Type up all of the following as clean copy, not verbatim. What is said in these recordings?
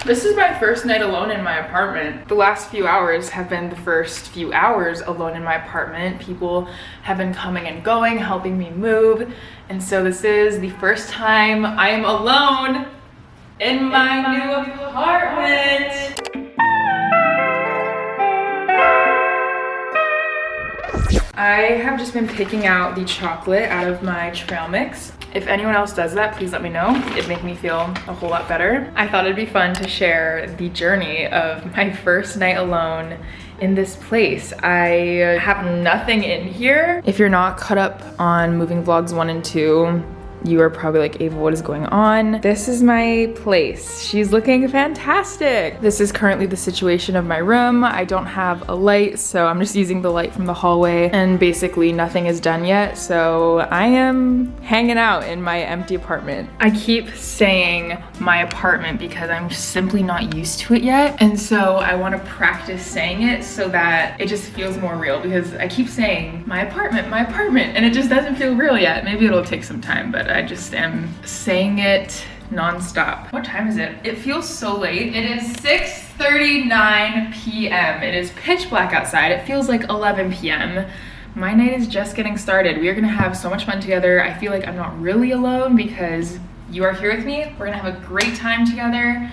This is my first night alone in my apartment. The last few hours have been the first few hours alone in my apartment. People have been coming and going, helping me move. And so this is the first time I am alone in my new apartment. I have just been picking out the chocolate out of my trail mix. If anyone else does that, please let me know. It'd make me feel a whole lot better. I thought it'd be fun to share the journey of my first night alone in this place. I have nothing in here. If you're not caught up on moving vlogs 1 and 2, you are probably like, Ava, what is going on? This is my place. She's looking fantastic. This is currently the situation of my room. I don't have a light, so I'm just using the light from the hallway, and basically nothing is done yet. So I am hanging out in my empty apartment. I keep saying my apartment because I'm simply not used to it yet. And so I want to practice saying it so that it just feels more real, because I keep saying my apartment, and it just doesn't feel real yet. Maybe it'll take some time, but I just am saying it nonstop. What time is it? It feels so late. It is 6:39 p.m. It is pitch black outside. It feels like 11 p.m. My night is just getting started. We are gonna have so much fun together. I feel like I'm not really alone because you are here with me. We're gonna have a great time together.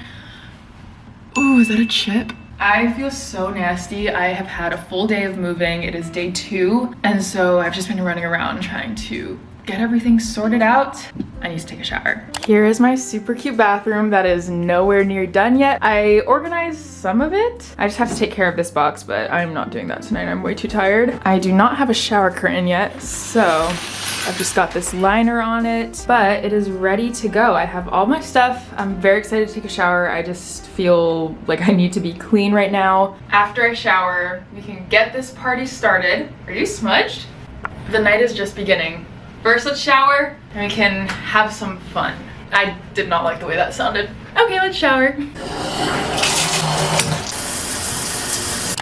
Ooh, is that a chip? I feel so nasty. I have had a full day of moving. It is day 2. And so I've just been running around trying to get everything sorted out. I need to take a shower. Here is my super cute bathroom that is nowhere near done yet. I organized some of it. I just have to take care of this box, but I'm not doing that tonight. I'm way too tired. I do not have a shower curtain yet, so I've just got this liner on it, but it is ready to go. I have all my stuff. I'm very excited to take a shower. I just feel like I need to be clean right now. After I shower, we can get this party started. Are you smudged? The night is just beginning. First, let's shower, and we can have some fun. I did not like the way that sounded. Okay, let's shower.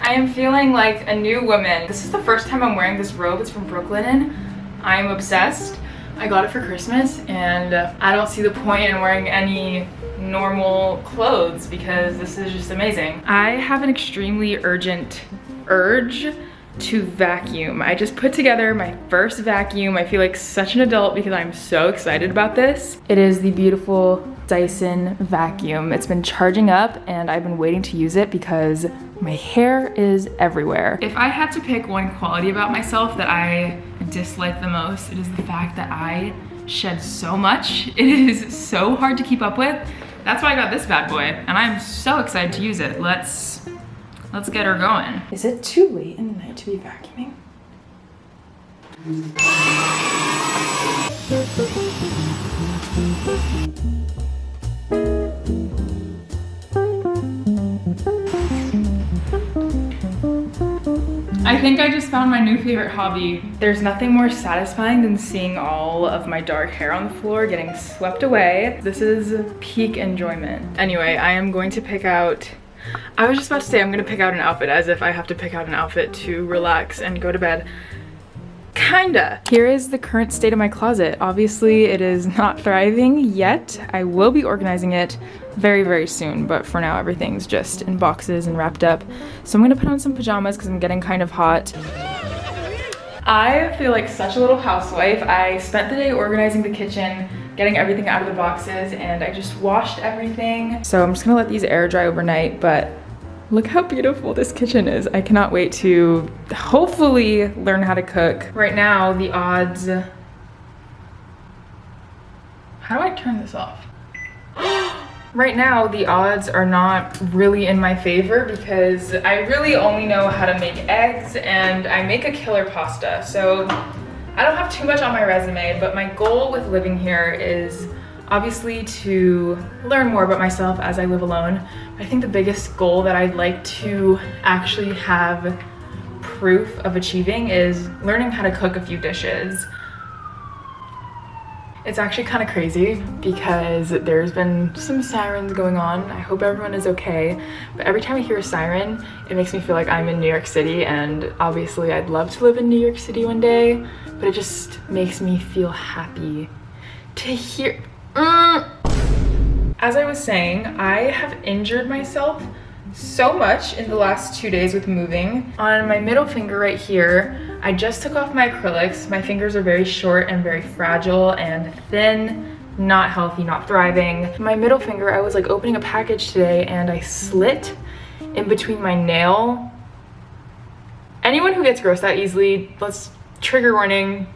I am feeling like a new woman. This is the first time I'm wearing this robe. It's from Brooklyn. I am obsessed. I got it for Christmas, and I don't see the point in wearing any normal clothes because this is just amazing. I have an extremely urgent urge to vacuum. I just put together my first vacuum. I feel like such an adult because I'm so excited about this. It is the beautiful Dyson vacuum. It's been charging up and I've been waiting to use it because my hair is everywhere. If I had to pick one quality about myself that I dislike the most, it is the fact that I shed so much. It is so hard to keep up with. That's why I got this bad boy, and I'm so excited to use it. Let's get her going. Is it too late in the night to be vacuuming? I think I just found my new favorite hobby. There's nothing more satisfying than seeing all of my dark hair on the floor getting swept away. This is peak enjoyment. Anyway, I am going to pick out, I was just about to say I'm gonna pick out an outfit, as if I have to pick out an outfit to relax and go to bed. Kinda. Here is the current state of my closet. Obviously, it is not thriving yet. I will be organizing it very, very soon, but for now, everything's just in boxes and wrapped up. So I'm gonna put on some pajamas because I'm getting kind of hot. I feel like such a little housewife. I spent the day organizing the kitchen, getting everything out of the boxes, and I just washed everything. So I'm just gonna let these air dry overnight, but look how beautiful this kitchen is. I cannot wait to hopefully learn how to cook. Right now, the odds... How do I turn this off? Right now, the odds are not really in my favor because I really only know how to make eggs and I make a killer pasta. So I don't have too much on my resume, but my goal with living here is obviously to learn more about myself as I live alone. I think the biggest goal that I'd like to actually have proof of achieving is learning how to cook a few dishes. It's actually kind of crazy because there's been some sirens going on. I hope everyone is okay. But every time I hear a siren, it makes me feel like I'm in New York City, and obviously I'd love to live in New York City one day, but it just makes me feel happy to hear. I As I was saying, I have injured myself so much in the last 2 days with moving. On my middle finger right here, I just took off my acrylics. My fingers are very short and very fragile and thin, not healthy, not thriving. My middle finger, I was like opening a package today and I slit in between my nail. Anyone who gets grossed that easily, let's trigger warning.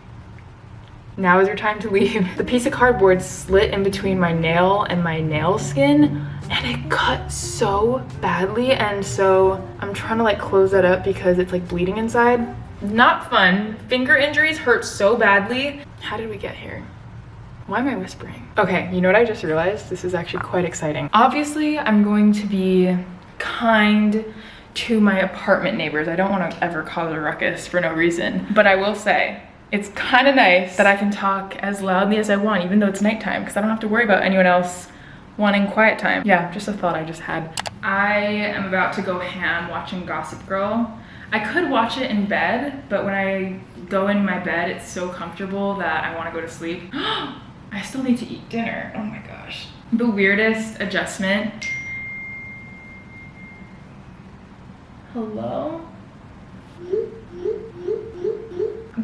Now is your time to leave. The piece of cardboard slit in between my nail and my nail skin and it cut so badly, and so I'm trying to like close that up because it's like bleeding inside. Not fun. Finger injuries hurt so badly. How did we get here? Why am I whispering? Okay, you know what I just realized? This is actually quite exciting. Obviously, I'm going to be kind to my apartment neighbors. I don't want to ever cause a ruckus for no reason, but I will say, it's kind of nice that I can talk as loudly as I want, even though it's nighttime, because I don't have to worry about anyone else wanting quiet time. Yeah, just a thought I just had. I am about to go ham watching Gossip Girl. I could watch it in bed, but when I go in my bed, it's so comfortable that I want to go to sleep. I still need to eat dinner. Oh my gosh. The weirdest adjustment. Hello?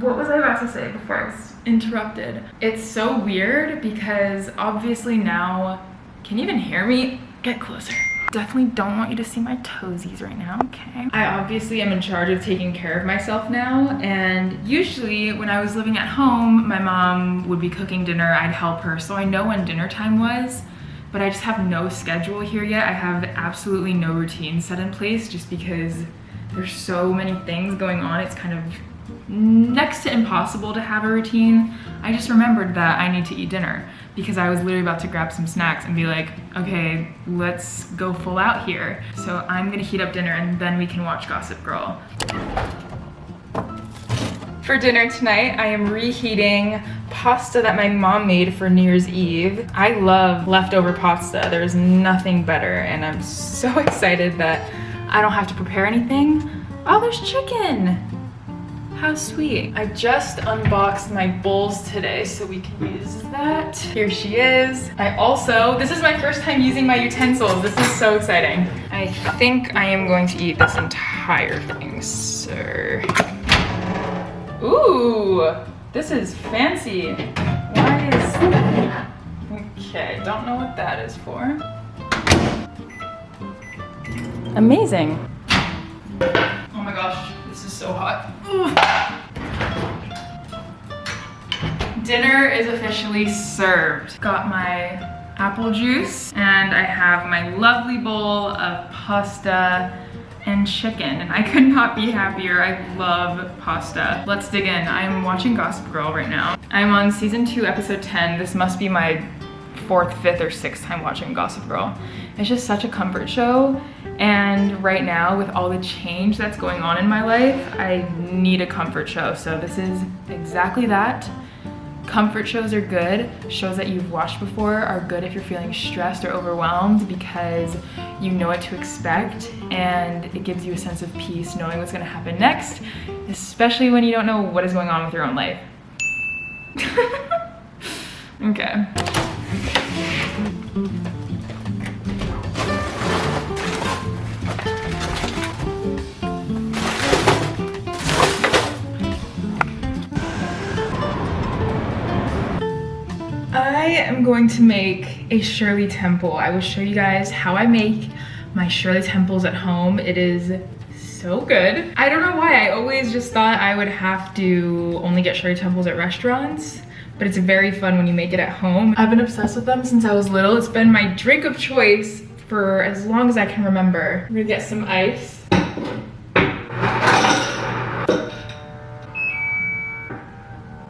What was I about to say before I was interrupted? It's so weird because obviously now, can you even hear me? Get closer. Definitely don't want you to see my toesies right now, okay? I obviously am in charge of taking care of myself now, and usually when I was living at home, my mom would be cooking dinner, I'd help her, so I know when dinner time was, but I just have no schedule here yet. I have absolutely no routine set in place just because there's so many things going on. It's kind of next to impossible to have a routine. I just remembered that I need to eat dinner because I was literally about to grab some snacks and be like, okay, let's go full out here. So I'm gonna heat up dinner and then we can watch Gossip Girl. For dinner tonight, I am reheating pasta that my mom made for New Year's Eve. I love leftover pasta. There's nothing better, and I'm so excited that I don't have to prepare anything. Oh, there's chicken. How sweet. I just unboxed my bowls today so we can use that. Here she is. This is my first time using my utensils. This is so exciting. I think I am going to eat this entire thing, sir. Ooh, this is fancy. Why is, okay, don't know what that is for. Amazing. Oh my gosh, this is so hot. Dinner is officially served. Got my apple juice and I have my lovely bowl of pasta and chicken, and I could not be happier. I love pasta. Let's dig in. I'm watching Gossip Girl right now. I'm on season 2, episode 10. This must be my 4th, 5th, or 6th time watching Gossip Girl. It's just such a comfort show, and right now with all the change that's going on in my life, I need a comfort show. So this is exactly that. Comfort shows are good. Shows that you've watched before are good if you're feeling stressed or overwhelmed because you know what to expect, and it gives you a sense of peace knowing what's gonna happen next, especially when you don't know what is going on with your own life. Okay. I am going to make a Shirley temple. I will show you guys how I make my Shirley temples at home. It is so good. I don't know why, I always just thought I would have to only get Shirley temples at restaurants, but it's very fun when you make it at home. I've been obsessed with them since I was little. It's been my drink of choice for as long as I can remember. I'm gonna get some ice.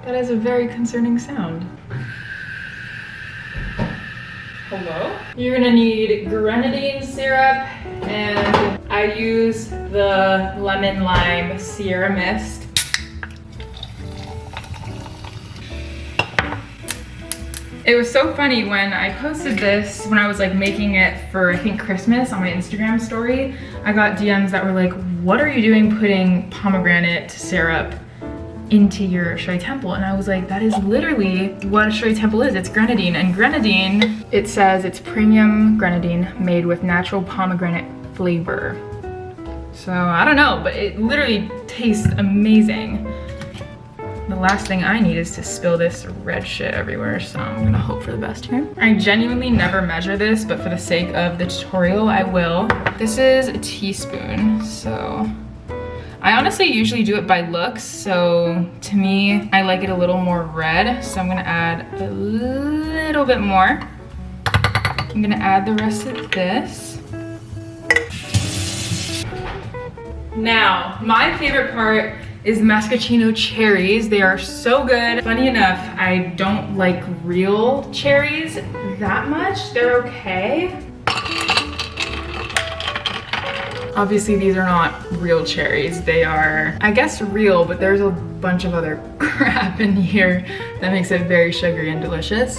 That is a very concerning sound. Hello? You're gonna need grenadine syrup, and I use the lemon lime Sierra Mist. It was so funny when I posted this, when I was like making it for I think Christmas on my Instagram story, I got DMs that were like, what are you doing putting pomegranate syrup into your Shirley temple. And I was like, that is literally what a Shirley temple is. It's grenadine. And grenadine, it says it's premium grenadine made with natural pomegranate flavor. So I don't know, but it literally tastes amazing. The last thing I need is to spill this red shit everywhere, so I'm gonna hope for the best here. I genuinely never measure this, but for the sake of the tutorial, I will. This is a teaspoon, so I honestly usually do it by looks, so to me, I like it a little more red, so I'm gonna add a little bit more. I'm gonna add the rest of this. Now, my favorite part is mascachino cherries. They are so good. Funny enough, I don't like real cherries that much. They're okay. Obviously, these are not real cherries. They are, I guess, real, but there's a bunch of other crap in here that makes it very sugary and delicious.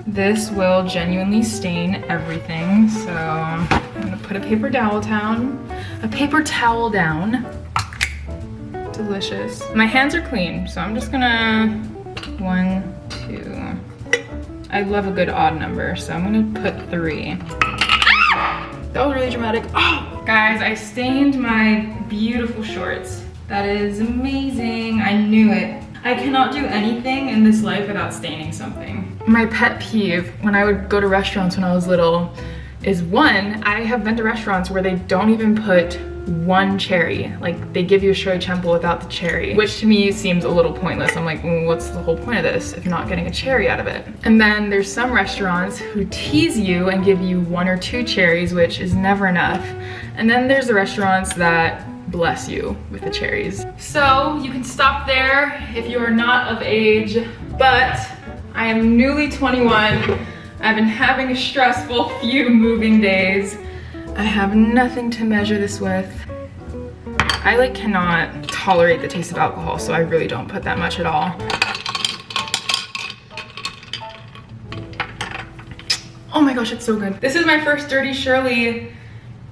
This will genuinely stain everything, so I'm gonna put a paper towel down. Delicious. My hands are clean, so I'm just gonna 1, 2. I love a good odd number, so I'm gonna put 3. That was really dramatic. Oh, guys, I stained my beautiful shorts. That is amazing. I knew it. I cannot do anything in this life without staining something. My pet peeve when I would go to restaurants when I was little is, one, I have been to restaurants where they don't even put one cherry. Like, they give you a Shirley temple without the cherry, which to me seems a little pointless. I'm like, well, what's the whole point of this if you're not getting a cherry out of it? And then there's some restaurants who tease you and give you 1 or 2 cherries, which is never enough. And then there's the restaurants that bless you with the cherries. So you can stop there if you are not of age, but I am newly 21. I've been having a stressful few moving days. I have nothing to measure this with. I cannot tolerate the taste of alcohol, so I really don't put that much at all. Oh my gosh, it's so good. This is my first Dirty Shirley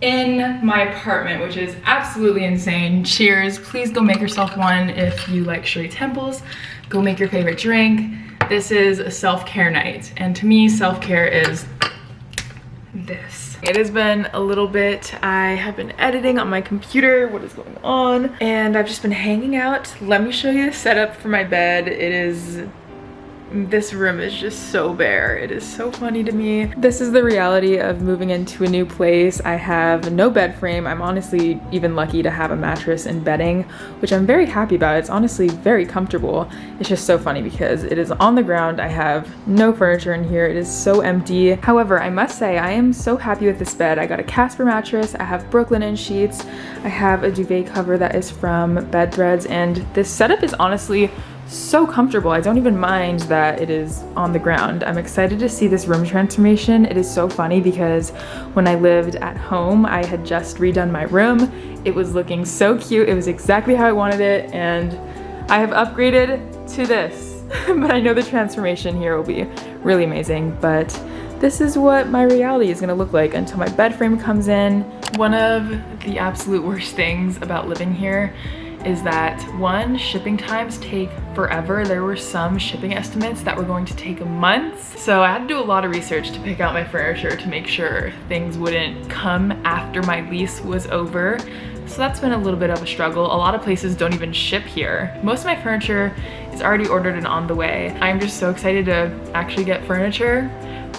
in my apartment, which is absolutely insane. Cheers. Please go make yourself one if you like Shirley temples. Go make your favorite drink. This is a self-care night, and to me, self-care is this. It has been a little bit. I have been editing on my computer. What is going on? And I've just been hanging out. Let me show you the setup for my bed. This room is just so bare. It is so funny to me. This is the reality of moving into a new place. I have no bed frame. I'm honestly even lucky to have a mattress and bedding, which I'm very happy about. It's honestly very comfortable. It's just so funny because it is on the ground. I have no furniture in here. It is so empty. However, I must say I am so happy with this bed. I got a Casper mattress. I have Brooklinen sheets. I have a duvet cover that is from Bed Threads, and this setup is honestly so comfortable. I don't even mind that it is on the ground. I'm excited to see this room transformation. It is so funny because when I lived at home, I had just redone my room. It was looking so cute. It was exactly how I wanted it, and I have upgraded to this. But I know the transformation here will be really amazing, but this is what my reality is gonna look like until my bed frame comes in. One of the absolute worst things about living here is that, one, shipping times take forever. There were some shipping estimates that were going to take months. So I had to do a lot of research to pick out my furniture to make sure things wouldn't come after my lease was over. So that's been a little bit of a struggle. A lot of places don't even ship here. Most of my furniture is already ordered and on the way. I'm just so excited to actually get furniture,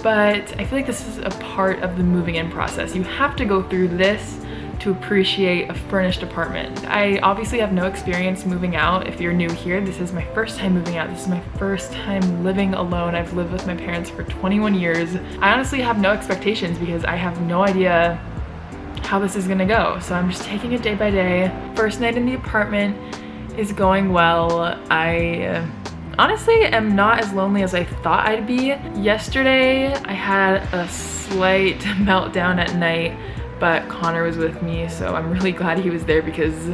but I feel like this is a part of the moving in process. You have to go through this to appreciate a furnished apartment. I obviously have no experience moving out. If you're new here, this is my first time moving out. This is my first time living alone. I've lived with my parents for 21 years. I honestly have no expectations because I have no idea how this is gonna go. So I'm just taking it day by day. First night in the apartment is going well. I honestly am not as lonely as I thought I'd be. Yesterday, I had a slight meltdown at night, but Connor was with me, so I'm really glad he was there because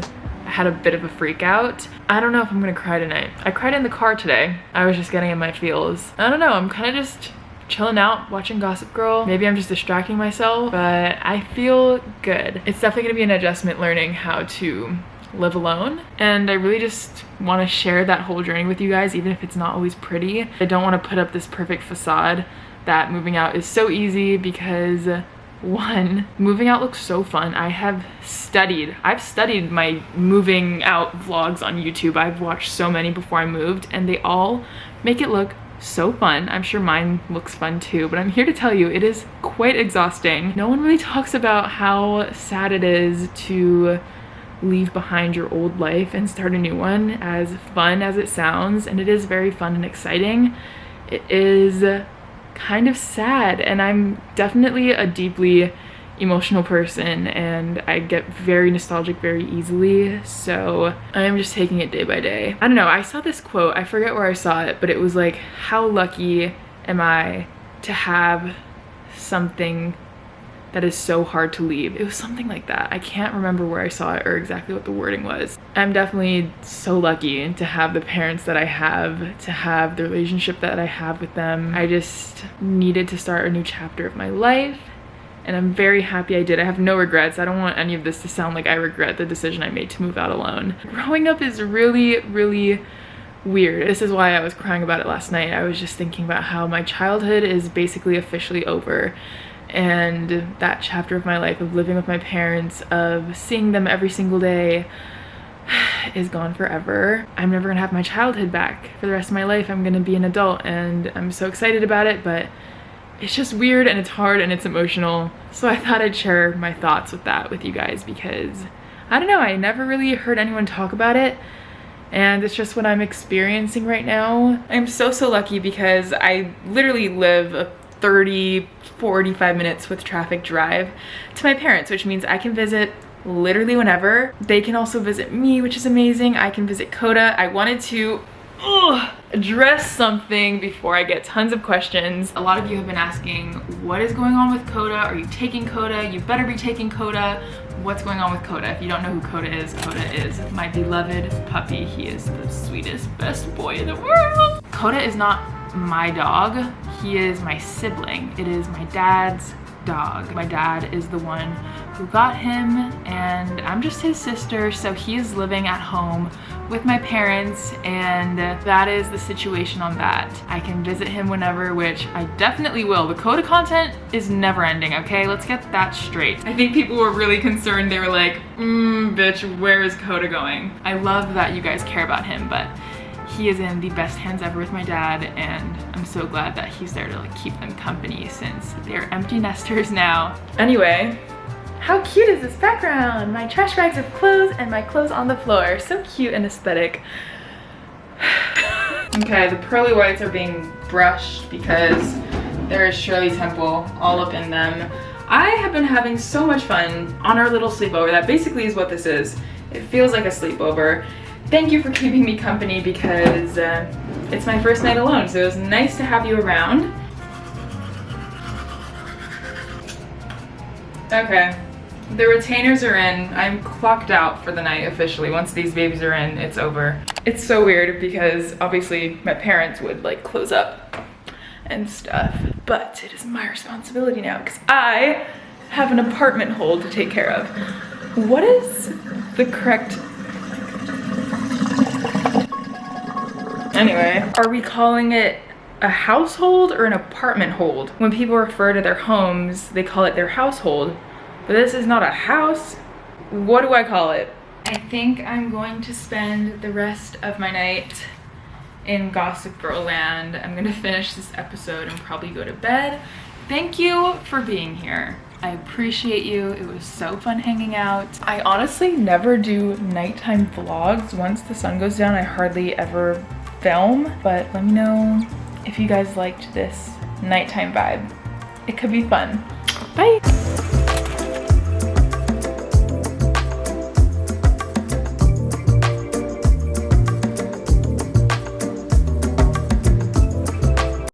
I had a bit of a freak out. I don't know if I'm gonna cry tonight. I cried in the car today. I was just getting in my feels. I don't know, I'm kind of just chilling out, watching Gossip Girl. Maybe I'm just distracting myself, but I feel good. It's definitely gonna be an adjustment learning how to live alone. And I really just want to share that whole journey with you guys, even if it's not always pretty. I don't want to put up this perfect facade that moving out is so easy, because one, moving out looks so fun. I've studied my moving out vlogs on YouTube. I've watched so many before I moved, and they all make it look so fun. I'm sure mine looks fun too, but I'm here to tell you it is quite exhausting. No one really talks about how sad it is to leave behind your old life and start a new one, as fun as it sounds, and it is very fun and exciting. It is kind of sad, and I'm definitely a deeply emotional person, and I get very nostalgic very easily, so I'm just taking it day by day. I don't know, I saw this quote, I forget where I saw it, but it was like, how lucky am I to have something that is so hard to leave. It was something like that. I can't remember where I saw it or exactly what the wording was. I'm definitely so lucky to have the parents that I have, to have the relationship that I have with them. I just needed to start a new chapter of my life, and I'm very happy I did. I have no regrets. I don't want any of this to sound like I regret the decision I made to move out alone. Growing up is really, really weird. This is why I was crying about it last night. I was just thinking about how my childhood is basically officially over. And that chapter of my life of living with my parents, of seeing them every single day, is gone forever. I'm never gonna have my childhood back for the rest of my life. I'm gonna be an adult, and I'm so excited about it, but it's just weird and it's hard and it's emotional. So I thought I'd share my thoughts with you guys, because I don't know, I never really heard anyone talk about it, and it's just what I'm experiencing right now. I'm so lucky, because I literally live a 45 minutes with traffic drive to my parents, which means I can visit literally whenever. They can also visit me, which is amazing. I can visit Coda. I wanted to address something before I get tons of questions. A lot of you have been asking, what is going on with Coda? Are you taking Coda? You better be taking Coda. What's going on with Coda? If you don't know who Coda is my beloved puppy. He is the sweetest, best boy in the world. Coda is not my dog. He is my sibling. It is my dad's dog. My dad is the one who got him, and I'm just his sister, so he is living at home with my parents, and that is the situation on that. I can visit him whenever, which I definitely will. The Coda content is never ending, okay? Let's get that straight. I think people were really concerned. They were like, bitch, where is Coda going? I love that you guys care about him, but he is in the best hands ever with my dad, and I'm so glad that he's there to like keep them company, since they're empty nesters now. Anyway, how cute is this background? My trash bags of clothes and my clothes on the floor. So cute and aesthetic. Okay, the pearly whites are being brushed because there is Shirley Temple all up in them. I have been having so much fun on our little sleepover. That basically is what this is. It feels like a sleepover. Thank you for keeping me company, because it's my first night alone, so it was nice to have you around. Okay, the retainers are in. I'm clocked out for the night officially. Once these babies are in, it's over. It's so weird because obviously my parents would like close up and stuff, but it is my responsibility now because I have an apartment hold to take care of. What is the correct... Anyway, are we calling it a household or an apartment hold? When people refer to their homes, they call it their household, but this is not a house. What do I call it? I think I'm going to spend the rest of my night in Gossip Girl land. I'm gonna finish this episode and probably go to bed. Thank you for being here. I appreciate you. It was so fun hanging out. I honestly never do nighttime vlogs. Once the sun goes down, I hardly ever film, but let me know if you guys liked this nighttime vibe. It could be fun. Bye.